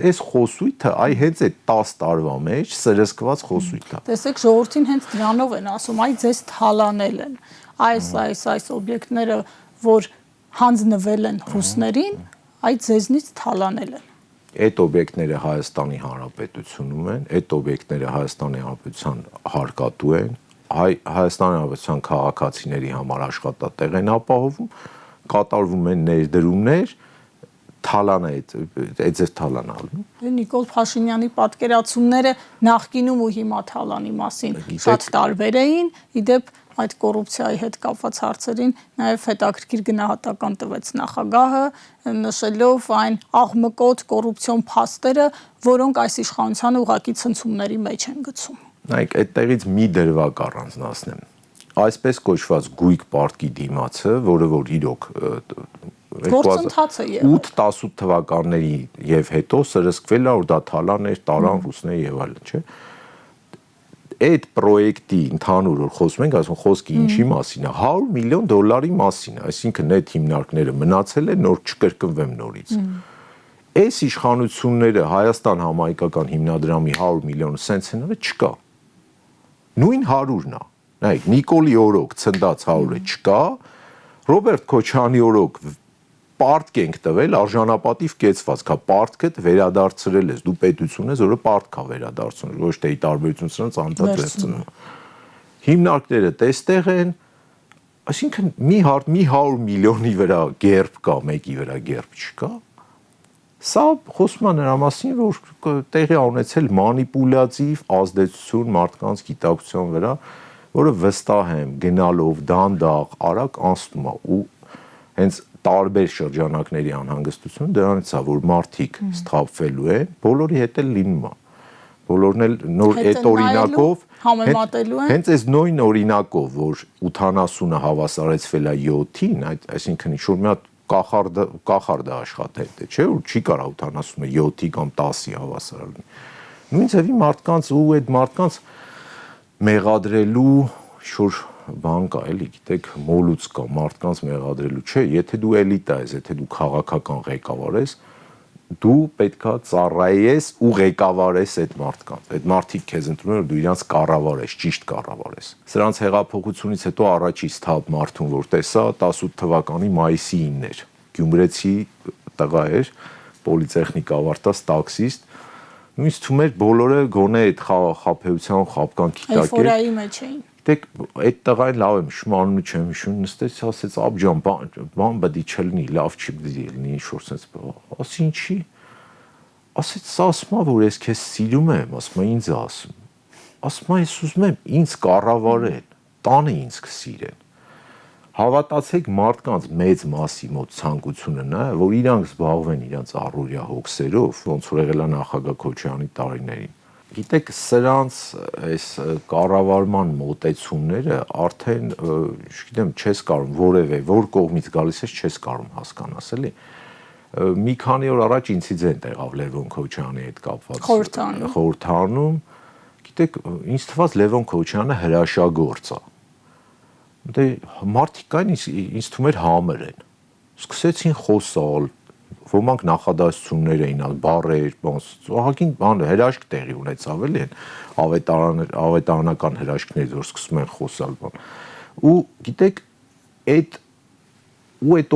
այս խոսույթը, այ հենց այդ 10 տարվա մեջ սրսկված խոսույթ է։ Տեսեք, ժողովրդին հենց դրանով են ասում, այ ձեզ թալանել են։ Այս օբյեկտները, որ հանձնվել են ռուսներին, այդ ձեզնից թալանել են։ Այդ օբյեկտները Հայաստանի Հանրապետությունում են, այդ օբյեկտները Հայաստանի Հանրապետության հարկատու են, Հայաստանի Հանրապետության քաղաքացիների համար աշխատատեղ են ապահովում, կատարվում են ներդրումներ, թալան է, այդ ձեր թալանալն։ Նիկոլ Փաշինյանի պատկերացումները նախկինում ու հիմա թալանի մասին շատ տարբեր էին, իդեպ այդ կոռուպցիայի հետ կապված հարցերին նաև հետաքրքիր գնահատական տվեց նախագահը, նշելով այն աղմկոտ կոռուպցիոն փաստերը, որոնք այս իշխանությանը ուղղակի ցնցումների մեջ են գցում։ Նայեք, այդտեղից մի դրվագ առանձնացնեմ։ Այսպես կոչված գույք պարտքի դիմացը, որը որ իրոք գործընթաց է եղել 8-18 թվականների եւ հետո սրսկվել է, որ դա թալաներ, տարան ռուսներ եւ այլն, չէ՞։ Այդ պրոյեկտի ընդհանուր որ խոսում ենք, ասում խոսքի ինչի մասին է, $100 միլիոն մասին է, այսինքն այդ հիմնարկները մնացել են, նոր չկրկնվեմ նորից։ Այս իշխանությունները Հայաստան համահայկական հիմնադրամի 100 միլիոնը սենց են արել, չկա։ Նույն 100-ն է։ Նայեք, Նիկոլի օրոք ցնդած 100-ը չկա, Ռոբերտ Քոչյանի օրոք պարտք ենք տվել, արժանապատիվ կեցված, կա պարտքդ վերադարձրել ես, դու պետություն ես, որը պարտք է վերադարձնում, ոչ թե ի տարբերություն սրանց անդադ վերցնում։ Հիմնարկները տեստեղ են, այսինքն մի 100 միլիոնի վրա գերբ կա, մեկի վրա գերբ չկա։ Սա խոսում է նրա մասին, որ տեղի ունեցել մանիպուլյատիվ ազդեցություն մարդկանց գիտակցության վրա, որը վստահ եմ գնալով դանդաղ, արագ անցնում է ու հենց տարբեր շրջանակների անհանգստություն դրանից է, որ մարդիկ սթափվելու են, բոլորի հետ էլ լինում է։ Բոլորն էլ նոր այդ օրինակով համեմատելու են։ Հենց այս նույն օրինակով, որ 80-ը հավասարեցվել է 7-ին, այսինքն ինչ-որ մի հատ կախարդը աշխատել է, չէ՞, որ չի կարող 80-ը 7-ի կամ 10-ի հավասարել։ Նույն ձևի մարդկանց ու այդ մարդկանց մեղադրելու շուտ բան կա, էլի, գիտեք, մոլուց կա, մարդկանց մեղադրելու, չէ, եթե դու էլիտա ես, եթե դու քաղաքական ղեկավար ես, դու պետքա ծառայես ու ղեկավարես այդ մարդկանց։ Այդ մարդիկ քեզ ընտրում են, որ դու իրանց կառավարես, ճիշտ կառավարես։ Սրանց հեղափոխությունից հետո առաջի սթափ մարդուն, որ տեսա 18 թվականի մայիսի 9-ն էր, գյումրեցի տղա էր, պոլիտեխնիկ ավարտած տաքսիստ, նույնիսկ թվում էր բոլորը գոնե այդ խաբեության խապկանքի տակ էր։ Էյֆորիայի մեջ էին։ Դեք այդ տղային լավ եմ հիշում, անունը չեմ հիշում, նստեց ասեց աբջան, բան բդի չլինի, լավ չի բդի լինի, ինչ-որ sense ասի ինչի։ Ասեց սա ասում է, որ ես քեզ սիրում եմ, ասում է ինձ ասում։ Ասում է ես ուզում եմ ինձ կառավարեն, տանը ինձ կսիրեն։ Հավատացեք մարդկանց մեծ մասի մոտ ցանկությունը նա է, որ իրանք զբաղվեն իրանց առօրյա հոգսերով, ոնց որ եղել է նախագահ Քոչյանի տարիներին։ Գիտեք, սրանց այս կառավարման մոտեցումները արդեն, չգիտեմ, չես կարող որևէ, որ կողմից գալիս ես, չես կարող հասկանաս, էլի։ Մի քանի օր առաջ ինցիդենտ եղավ Լևոն Քոչյանի հետ կապված խորհրդանում։ Գիտեք, ինձ թվաց Լևոն Քոչյանը հրաշագործ է։ Դե մարդիկ կային, ինձ թվում էր համր են։ Սկսեցին խոսալ, ոմանք նախադասություններ էին, բառեր, ահագին բան հրաշք տեղի ունեցավ էլի են ավետարանական հրաշքներից, որ սկսում են խոսալ բան։ Ու գիտեք, այդ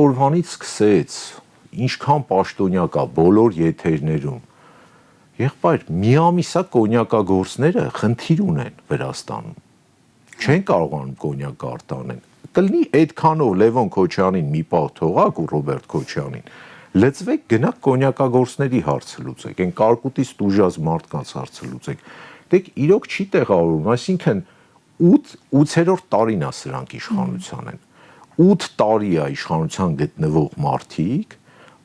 օրվանից սկսեց ինչքան պաշտոնյա կա բոլոր եթերներում։ Եղբայր, միամիսա կոնյակագործները խնդիր ունեն Վրաստանում։ Չեն կարողանում կոնյակ արտանեն։ Կլինի այդքանով Լևոն Քոչյանին մի պահ թողակ ու Ռոբերտ Քոչյանին։ Լծվեք, գնաք կոնյակագործների հարցը լուծեք, այն կարկուտից տուժած մարդկանց հարցը լուծեք։ Դեք իրոք չի տեղավորվում, այսինքն 8-րդ տարին է սրանք իշխանության են։ 8 տարի է իշխանության գտնվող մարդիկ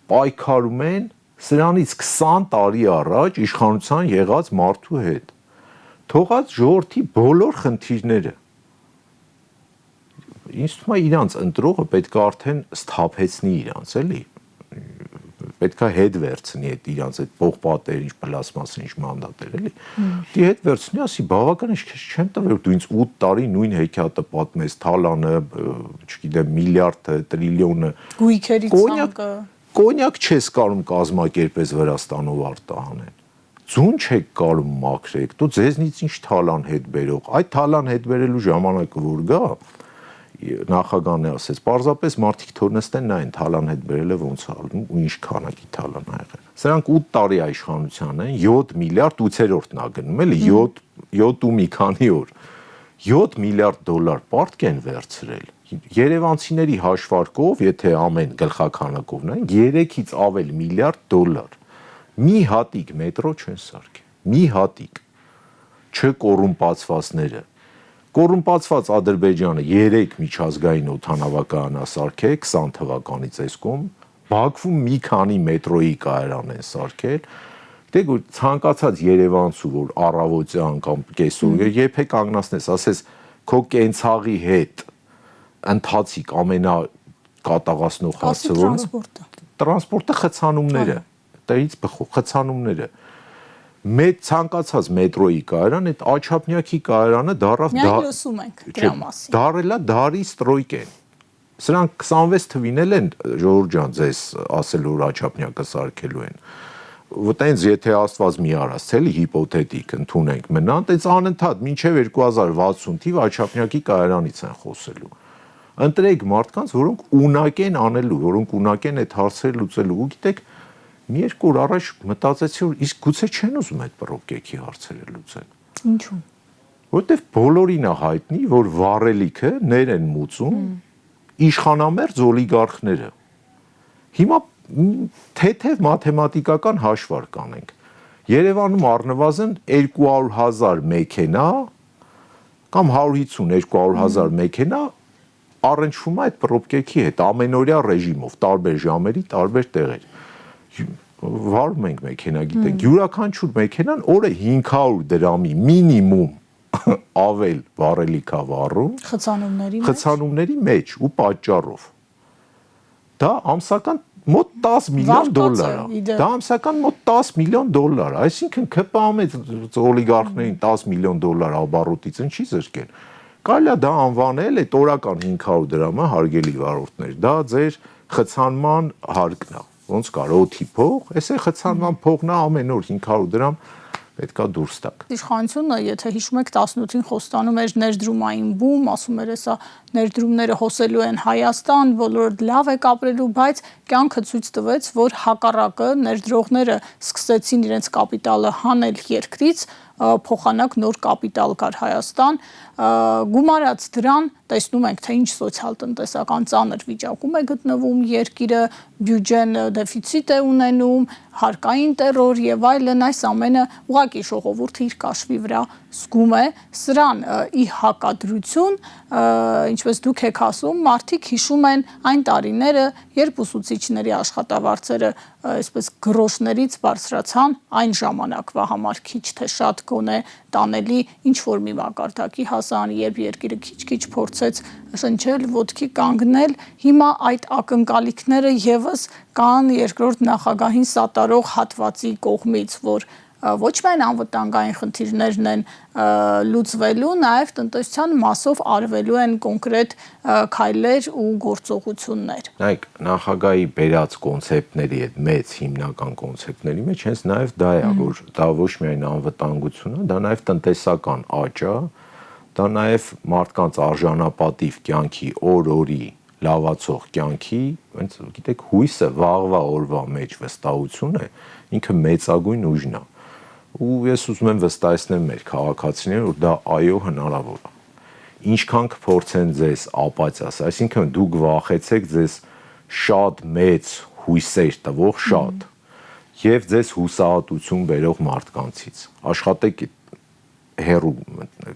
պայքարում են սրանից 20 տարի առաջ իշխանության եղած մարդու հետ։ Թողած ժողովրդի բոլոր խնդիրները ինձ թվում է իրանց ընտրողը պետք է արդեն սթափեցնի իրանց, էլի։ Պետք է հետ վերցնի այդ իրանց այդ պողպատեր, ինչ պլաստմասը, ինչ մանդատեր, էլի։ Դի հետ վերցնի, ասի բավական է, չեմ տվել, դու ինձ 8 տարի նույն հեքիաթը պատմես, թալանը, չգիտեմ, միլիարդը, տրիլիոնը։ Գույքերի ցանկը։ Կոնյակ չես կարում կազմակերպես Վրաստանով արտահանեն։ Ձուն չեք կարում մաքրեք, դու ձեզնից ինչ թալան հետ բերող, այդ թալան հետ բերելու ժամանակը որ գա, նախագահն է ասեց, պարզապես մարդիկ թող նստեն նայեն թալան հետ բերելը ոնց է ալնում ու ինչ քանակի թալան ա եղել։ Սրանք 8 տարի իշխանության են, 7 միլիարդ 8-րդն ա գնում, էլի 7 ու մի քանի օր։ 7 միլիարդ դոլար պարտք են վերցրել։ Երևանցիների հաշվարկով, եթե ամեն գլխաքանակով նայեն, 3-ից ավել միլիարդ դոլար։ Մի հատիկ մետրո չեն սարքել։ Մի հատիկ։ Չկոռումպացվածները։ Կոռումպացված Ադրբեջանը 3 միջազգային օդանավակայան սարքել 20 թվականից այսկում, Բաքվում մի քանի մետրոյի կայարան են սարքել։ Դե ցանկացած երևանցու, որ առավոտյան կամ կեսօր երբեք կանգնացնես, ասես քո կենցաղի հետ ընթացիկ ամենակատաղացնող հարցը ո՞րն է։ Տրանսպորտը խցանումները, դից բխող խցանումները։ Մեծ ցանկացած մետրոյի կայարան, այդ Աչափնյակի կայարանը դարավ դարելա դարի ստրոյկեն։ Սրանք 26 թվին են Ժողովուրդ ջան ձեզ ասել որ Աչափնյակը սարքելու են։ Ոտենց եթե Աստված մի արած, էլի հիպոթետիկ ընդունենք մնան, այդպես անընդհատ մինչև 2060 թիվ Աչափնյակի կայարանից են խոսելու։ Ընտրեք մարդկանց, որոնք ունակ են անելու, որոնք ունակ են այդ հարցերը լուծելու։ Ու գիտեք, մի երկու օր առաջ մտածեցի, որ իսկ գուցե չեն ուզում այդ պրոբկեքի հարցերը լուծեն։ Ինչու՞։ Որտեվ բոլորին է հայտնի, որ վառելիքը ներ են մուծում իշխանամերձ օլիգարխները։ Հիմա թեթև մաթեմատիկական հաշվարկ անենք։ Երևանում առնվազն 200,000 մեքենա կամ 150-200,000 մեքենա առնչվում է այդ պրոբկեքի հետ ամենօրյա ռեժիմով, տարբեր ժամերի, տարբեր տեղեր։ Վարում ենք մեքենա, գիտենք, յուրաքանչյուր մեքենան օրը 500 դրամի մինիմում ավել վառելիքա վառում խցանումների մեջ ու պատճառով։ Դա ամսական մոտ 10 միլիոն դոլար է։ Դա ամսական մոտ 10 միլիոն դոլար է, այսինքն ԿՊԱ-մեծ օլիգարխներին 10 միլիոն դոլար աբառուտից ինչի զրկեն։ Կարելի է դա անվանել այդ օրական 500 դրամը հարգելի վարորդներ, դա ձեր խցանման հարկն է։ Ոնց կար օդի փող, այսե խցանման փողն է ամեն օր 500 դրամ պետքա դուրս տակ։ Իշխանությունը, եթե հիշում եք 18-ին խոստանում էր ներդրումային բում, ասում էր հեսա ներդրումները հոսելու են Հայաստան, բոլորը լավ է ապրելու, բայց կյանքը ցույց տվեց, որ հակառակը ներդրողները սկսեցին իրենց կապիտալը հանել երկրից, փոխանակ նոր կապիտալ կար Հայաստան, գումարած դրան տեսնում ենք, թե ինչ սոցիալ-տնտեսական ծանր վիճակում է գտնվում երկիրը, բյուջեն դեֆիցիտ է ունենում, հարկային տերոր եւ այլն, այս ամենը ուղղակի ժողովուրդը իր կաշվի վրա զգում է, սրան ի հակադրություն, ինչպես դուք եք ասում, մարդիկ հիշում են այն տարիները, երբ ուսուցիչների աշխատավարձերը այսպես գրոշներից բարձրացան, այն ժամանակվա համար քիչ թե շատ գոնե տանելի ինչ որ մի մակարդակի հասան, երբ երկիրը քիչ-քիչ փորձեց շնչել, ոտքի կանգնել, հիմա այդ ակնկալիքները եւս կան երկրորդ նախագահին սատարող հատվածի կողմից, որ ոչ միայն անվտանգային խնդիրներն են լուծվելու, նաև տնտեսության մասով արվելու են կոնկրետ քայլեր ու գործողություններ։ Նայեք, նախագահի բերած կոնցեպտների այդ մեծ հիմնական կոնցեպտների մեջ հենց նաև դա է, որ դա ոչ միայն անվտանգություն է, դա նաև տնտեսական աճ է, դա նաև մարդկանց արժանապատիվ կյանքի օր-օրի լավացող կյանքի, հենց գիտեք, հույսը վաղվա օրվա մեջ վստահություն է, ինքը մեծագույն ուժն է։ Ու ես ուզում եմ վստահեցնել մեր քաղաքացիներին, որ դա այո հնարավոր է։ Ինչքան կփորձեն ձեզ ապացիաս, այսինքն դուք վախեցեք ձեզ շատ մեծ հույսեր տվող շատ եւ ձեզ հուսահատություն բերող մարդկանցից։ Աշխատեք հերու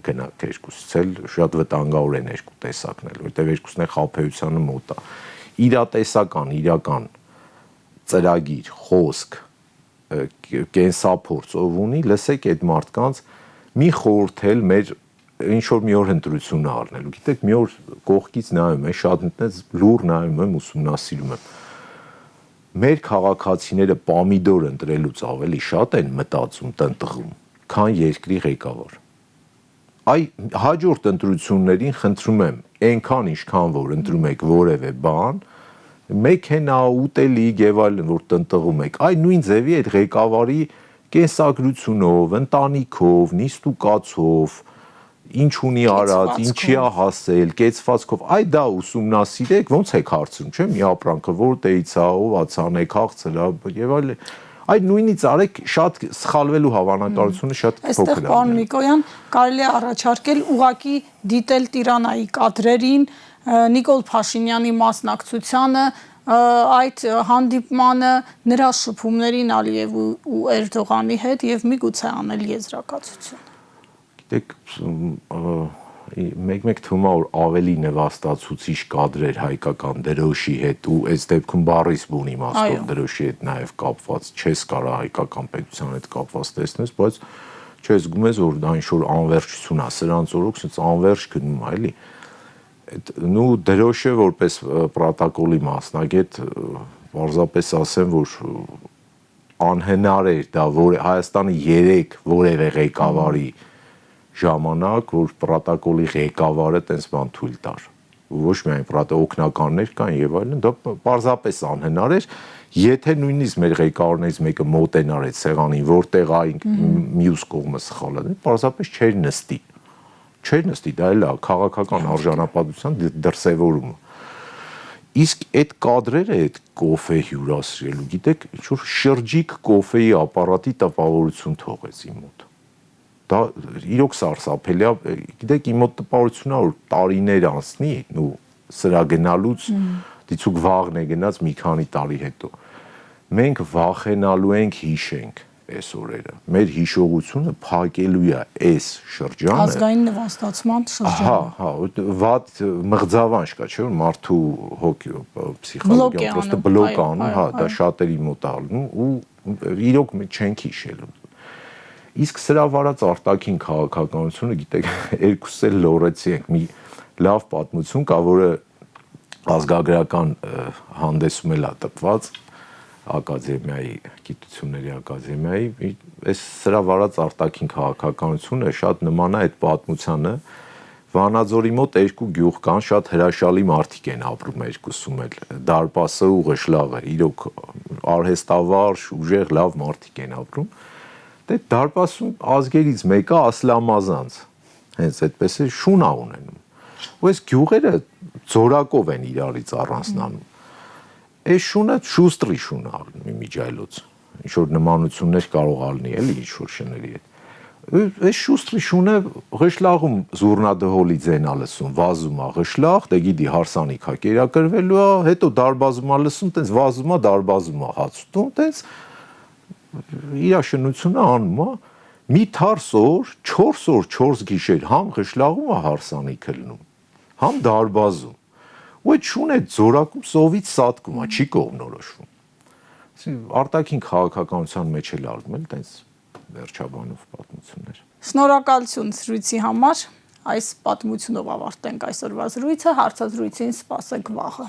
գնաք երկուսից էլ շատ վտանգավոր են երկու տեսակն էլ, որտեղ երկուսն է խաբեությանը մոտ է։ Իրատեսական, իրական ծրագիր, խոսք, կենսափորձ ով ունի, լսեք այդ մարդկանց մի խորհրդել մեր ինչ որ մի օր ընտրություն առնելու։ Գիտեք, մի օր կողքից նայում եմ, շատ մտնեց լուր նայում եմ, ուսումնասիրում եմ։ Մեր քաղաքացիները պամիդոր ընտրելուց ավելի շատ են մտածում, տնտղում, քան երկրի ղեկավար։ Այ հաջորդ ընտրություններին խնդրում եմ, այնքան ինչքան որ ընտրում եք որևէ բան, մեքենա, ուտելիք եւ այլն, որ տնտղում եք, այ նույն ձևի այդ ղեկավարի կենսագրությունով, ընտանիքով, նիստուկացով, ինչ ունի արած, ինչի է հասել, կեցվածքով, այ դա ուսումնասիրեք, ոնց եք հարցնում, չէ՞, մի ապրանքը որտեղից է, ով է ցանեք, հաղցել է եւ այլն։ Այդ նույնից արեք, շատ սխալվելու հավանականությունը շատ փոքր է։ Այստեղ պարոն Նիկոյան կարելի է առաջարկել ուղղակի դիտել Տիրանայի կադրերին, Նիկոլ Փաշինյանի մասնակցությանը, այդ հանդիպմանը, նրա շփումներին Ալիևի ու Էրդողանի հետ եւ միգուցե անել եզրակացություն։ Գիտեք, մեկ թվում է որ ավելի նվաստացուցիչ կադրեր հայկական դրոշի հետ ու այս դեպքում բառից բուն իմաստով դրոշի հետ նաև կապված չես կարա հայկական պետության հետ կապված տեսնես, բայց չես զգում ես որ դա ինչ-որ անվերջություն է, սրանց օրոք sense անվերջ գնում է, էլի։ Նու դրոշը որպես պրոտոկոլի մասնագետ պարզապես ասեմ, որ անհնար էր դա, որ Հայաստանի 3 որևէ ղեկավարի ժամանակ, որ պրոտոկոլի ղեկավարը տես բան թույլ տար։ Ոչ միայն օգնականներ կան եւ այլն, դա պարզապես անհնար էր, եթե նույնիսկ մեր ղեկավարներից մեկը մոտենար այդ սեղանին, որտեղ այն մյուս կողմը սխալ է, պարզապես չէր նստի։ Չէր նստի, դա էլ է քաղաքական արժանապատվության դրսևորումը։ Իսկ այդ կադրերը, այդ կոֆե հյուրասիրելու, գիտեք, ինչ-որ շրջիկ կոֆեի ապարատի տպավորություն թողեց իմ մոտ։ Դա իրոք սարսափելի է, գիտեք, իմ մոտ տպավորությունն է, որ տարիներ անցնի, ու սրա գնալուց դիցուկ վաղն է գնաց մի քանի տարի հետո։ Մենք վախենալու ենք հիշենք այս օրերը։ Մեր հիշողությունը փակելու է այս շրջանը։ Ազգային նվաստացման շրջանը։ Հա, վատ մղձավանջ կա, չէ՞ որ մարդու հոգի պսիխոլոգիան պրոստը բլոկ անում, հա, դա շատերի մոտ ալնում ու իրոք չենք հիշելու։ Իսկ սրա վարած արտաքին քաղաքականությունը, գիտեք, երկուսս էլ լորեցի ենք, մի լավ պատմություն կա, որը ազգագրական հանդեսում էլ է տպված ակադեմիայի, գիտությունների ակադեմիայի, այս սրա վարած արտաքին քաղաքականությունը շատ նման է այդ պատմությանը, Վանաձորի մոտ 2 գյուղ կան, շատ հրաշալի մարդիկ են ապրում երկուսում էլ, Դարպասը ու Ղշլաղը, իրոք արհեստավարժ, ուժեղ, լավ մարդիկ են ապրում։ Դե Դարպասում ազգերից մեկը Ասլամազանց, հենց այդպես է շուն է ունենում։ Ու այս գյուղերը ձորակով են իրարից առանձնանում։ Այս շունը շուստրի շուն է միջայլոց, ինչ որ նմանություններ կարող ալնի էլի ինչ որ շների հետ։ Այս շուստրի շունը Ղշլաղում զուռնադհոլի ձեն է լսում, վազում է Ղշլաղ, դե գիտի հարսանիք է կերակրվելու է, հետո դարբազում է լսում, տենց վազում է, դարբազում է հաց ուտում, տենց իր շնությունը անում է, մի թարս օր, 4 օր, 4 գիշեր համ Ղշլաղում է հարսանիքը լնում, համ դարբազում։ Ու այդ շունը ձորակում սովից սատկում է, չի կողմնորոշվում։ Արտաքին քաղաքականության մեջ էլ արվում են տենց վերջաբանով պատմություններ։ Շնորհակալություն զրույցի համար։ Այս պատմությունով ավարտենք այսօրվա զրույցը, հարցազրույցին սպասեք վաղը։